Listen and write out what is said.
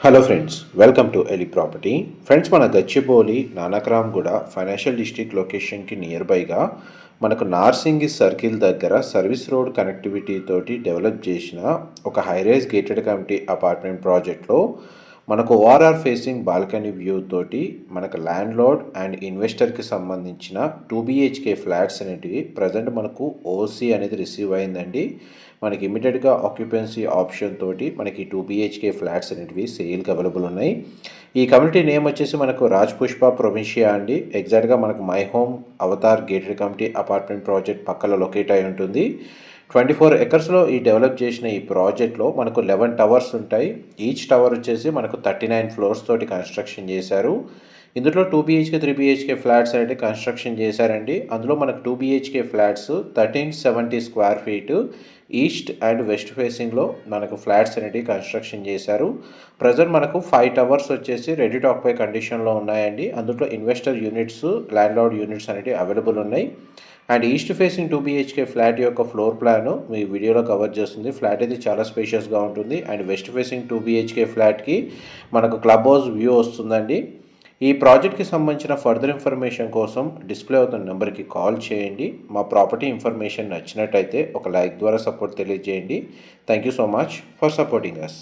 Hello friends, welcome to Eli property. Friends, మన Gachibowli Nanakramguda financial district లొకేషన్కి నియర్ బైగా మనకు నార్సింగి సర్కిల్ దగ్గర సర్వీస్ రోడ్ కనెక్టివిటీ తోటి డెవలప్ చేసిన ఒక హైరైజ్ గేటెడ్ కమిటీ అపార్ట్మెంట్ ప్రాజెక్ట్లో మనకు ఓఆర్ఆర్ ఫేసింగ్ బాల్కనీ వ్యూ తోటి మనకు ల్యాండ్ లార్డ్ అండ్ ఇన్వెస్టర్కి సంబంధించిన 2 BHK ఫ్లాట్స్ అనేటివి ప్రజెంట్ మనకు ఓసీ అనేది రిసీవ్ అయిందండి. మనకి ఇమీడియట్గా ఆక్యుపెన్సీ ఆప్షన్ తోటి మనకి 2 BHK ఫ్లాట్స్ అనేటివి సేల్కి అవైలబుల్ ఉన్నాయి. ఈ కమ్యూనిటీ నేమ్ వచ్చేసి మనకు రాజ్ పుష్ప ప్రొవిన్షియా అండి. ఎగ్జాక్ట్గా మనకు my home Avatar gated committee apartment project పక్కన లొకేట్ అయి ఉంటుంది. 24 ఎకర్స్లో ఈ డెవలప్ చేసిన ఈ ప్రాజెక్ట్లో మనకు 11 టవర్స్ ఉంటాయి. ఈచ్ టవర్ వచ్చేసి మనకు 39 ఫ్లోర్స్ తోటి కన్స్ట్రక్షన్ చేశారు. ఇందులో 2 BHK 3 BHK ఫ్లాట్స్ అయితే కన్స్ట్రక్షన్ చేశారండి. అందులో మనకు 2 BHK flats 1370 square feet east and west ఫేసింగ్లో మనకు ఫ్లాట్స్ అనేవి కన్స్ట్రక్షన్ చేశారు. ప్రజెంట్ మనకు 5 టవర్స్ వచ్చేసి రెడీ టు ఆక్యుపై కండిషన్లో ఉన్నాయండి. అందులో investor units, land lord units అనేవి అవైలబుల్ ఉన్నాయి. And east facing 2 BHK flat యొక్క ఫ్లోర్ ప్లాన్ మీ వీడియోలో కవర్ చేస్తుంది. ఫ్లాట్ అయితే చాలా స్పేషియస్గా ఉంటుంది. అండ్ వెస్ట్ ఫేసింగ్ 2 BHK ఫ్లాట్కి మనకు క్లబ్ హౌస్ వ్యూ వస్తుందండి. ఈ ప్రాజెక్ట్కి సంబంధించిన ఫర్దర్ ఇన్ఫర్మేషన్ కోసం డిస్ప్లే అవుతున్న నెంబర్కి కాల్ చేయండి. మా ప్రాపర్టీ ఇన్ఫర్మేషన్ నచ్చినట్టయితే ఒక లైక్ ద్వారా సపోర్ట్ తెలియజేయండి. Thank you so much for supporting us.